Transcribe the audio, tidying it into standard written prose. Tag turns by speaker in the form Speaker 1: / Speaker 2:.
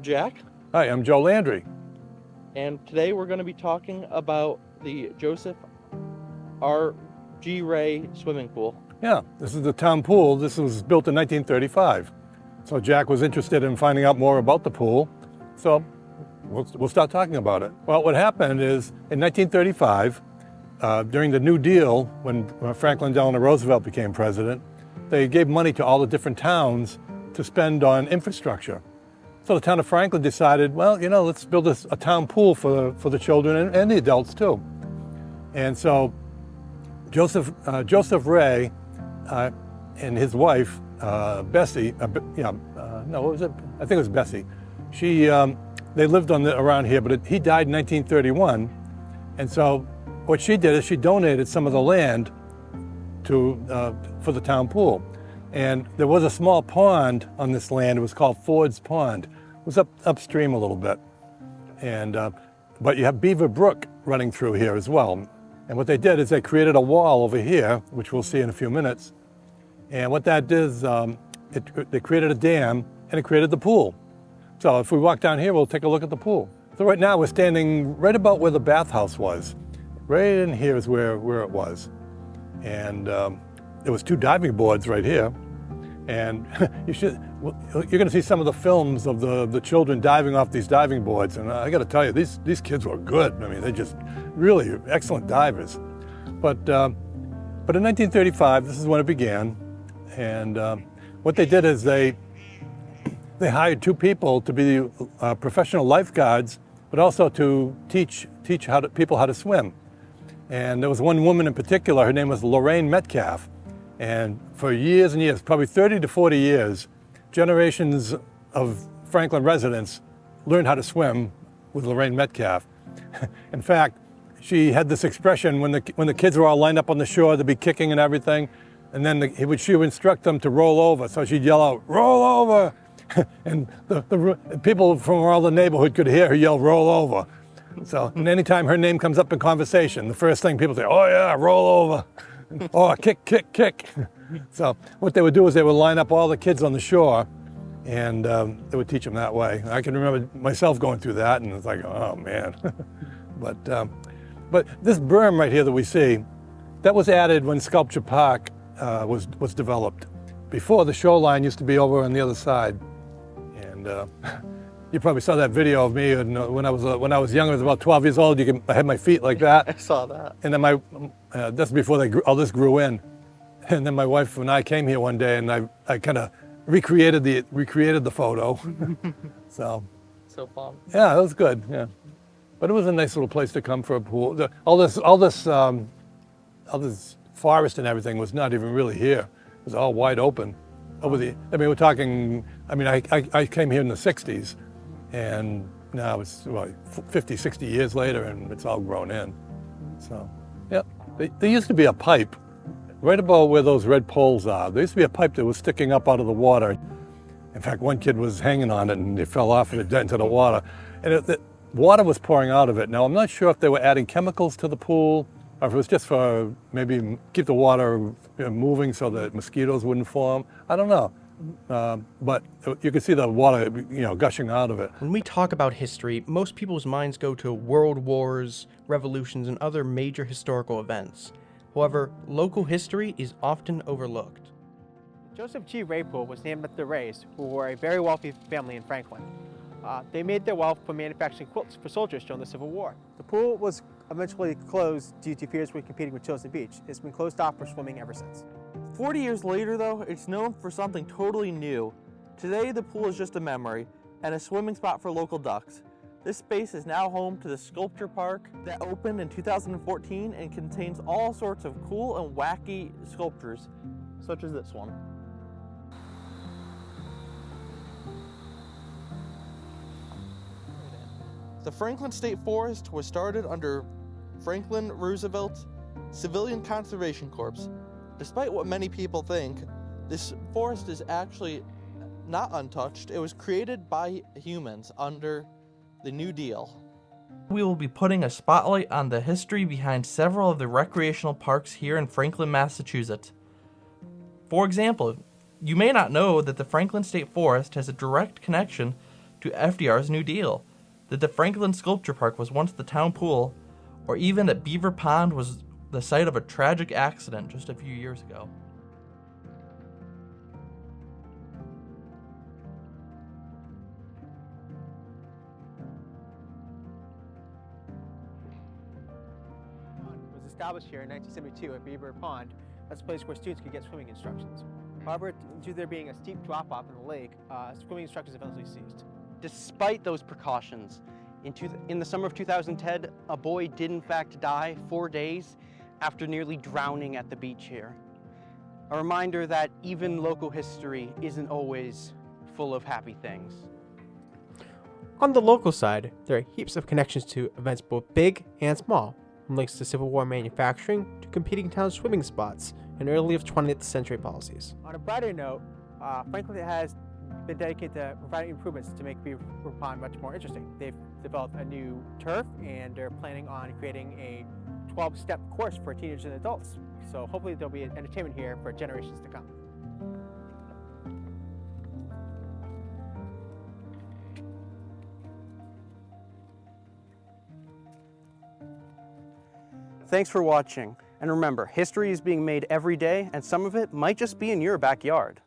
Speaker 1: Jack.
Speaker 2: Hi, I'm Joe Landry.
Speaker 1: And today we're going to be talking about the Joseph R. G. Ray swimming pool.
Speaker 2: Yeah, this is the town pool. This was built in 1935. So Jack was interested in finding out more about the pool. So we'll start talking about it. Well, what happened is in 1935, during the New Deal, when Franklin Delano Roosevelt became president, they gave money to all the different towns to spend on infrastructure. So the town of Franklin decided, well, let's build a town pool for the children and the adults too. And so Joseph Ray and his wife, Bessie, what was it? I think it was Bessie. They lived around here, but he died in 1931. And so what she did is she donated some of the land for the town pool. And there was a small pond on this land. It was called Ford's Pond. It was upstream a little bit. And but you have Beaver Brook running through here as well. And what they did is they created a wall over here, which we'll see in a few minutes. And what that did is they created a dam and it created the pool. So if we walk down here, we'll take a look at the pool. So right now we're standing right about where the bathhouse was. Right in here is where it was. And there was 2 diving boards right here. And you're going to see some of the films of the children diving off these diving boards. And I got to tell you, these kids were good. I mean, they're just really excellent divers. But in 1935, this is when it began. And what they did is they hired 2 people to be professional lifeguards, but also to teach people how to swim. And there was one woman in particular, her name was Lorraine Metcalf. And for years and years, probably 30 to 40 years, generations of Franklin residents learned how to swim with Lorraine Metcalf. In fact, she had this expression when the kids were all lined up on the shore, they'd be kicking and everything, and then she would instruct them to roll over. So she'd yell out, "Roll over!" And the people from all the neighborhood could hear her yell, "Roll over!" So, and anytime her name comes up in conversation, the first thing people say, "Oh yeah, roll over." Oh, kick, kick, kick. So what they would do is they would line up all the kids on the shore and they would teach them that way. I can remember myself going through that and it's like, oh man. But this berm right here that we see, that was added when Sculpture Park was developed. Before, the shoreline used to be over on the other side. And you probably saw that video of me when I was young. I was about 12 years old. I had my feet like that.
Speaker 1: I saw that.
Speaker 2: And then that's before all this grew in. And then my wife and I came here one day, and I kind of recreated the photo. So
Speaker 1: fun.
Speaker 2: Yeah, it was good. Yeah, but it was a nice little place to come for a pool. All this forest and everything was not even really here. It was all wide open. We're talking. I came here in the '60s. And now it's 50, 60 years later, and it's all grown in. So, yeah. There used to be a pipe right above where those red poles are. There used to be a pipe that was sticking up out of the water. In fact, one kid was hanging on it, and they fell off into the water. And the water was pouring out of it. Now, I'm not sure if they were adding chemicals to the pool, or if it was just for maybe keep the water moving so that mosquitoes wouldn't form. I don't know. But you can see the water, gushing out of it.
Speaker 3: When we talk about history, most people's minds go to world wars, revolutions, and other major historical events. However, local history is often overlooked.
Speaker 4: Joseph G. Ray Pool was named after the Rays, who were a very wealthy family in Franklin. They made their wealth from manufacturing quilts for soldiers during the Civil War. The pool was eventually closed due to fears with competing with Chosin Beach. It's been closed off for swimming ever since.
Speaker 5: 40 years later, though, it's known for something totally new. Today, the pool is just a memory and a swimming spot for local ducks. This space is now home to the Sculpture Park that opened in 2014 and contains all sorts of cool and wacky sculptures, such as this one. The Franklin State Forest was started under Franklin Roosevelt Civilian Conservation Corps. Despite what many people think, this forest is actually not untouched. It was created by humans under the New Deal. We will be putting a spotlight on the history behind several of the recreational parks here in Franklin, Massachusetts. For example, you may not know that the Franklin State Forest has a direct connection to FDR's New Deal, that the Franklin Sculpture Park was once the town pool, or even that Beaver Pond was the site of a tragic accident just a few years ago.
Speaker 4: Was established here in 1972 at Beaver Pond as a place where students could get swimming instructions. However, due to there being a steep drop-off in the lake, swimming instructors eventually ceased.
Speaker 1: Despite those precautions, in the summer of 2010, a boy did in fact die 4 days after nearly drowning at the beach here. A reminder that even local history isn't always full of happy things.
Speaker 4: On the local side, there are heaps of connections to events both big and small, from links to Civil War manufacturing to competing town swimming spots and early 20th century policies. On a brighter note, Franklin has been dedicated to providing improvements to make Beaver Pond much more interesting. They've developed a new turf and they're planning on creating a 12-step course for teenagers and adults. So hopefully there'll be entertainment here for generations to come.
Speaker 1: Thanks for watching, and remember, history is being made every day, and some of it might just be in your backyard.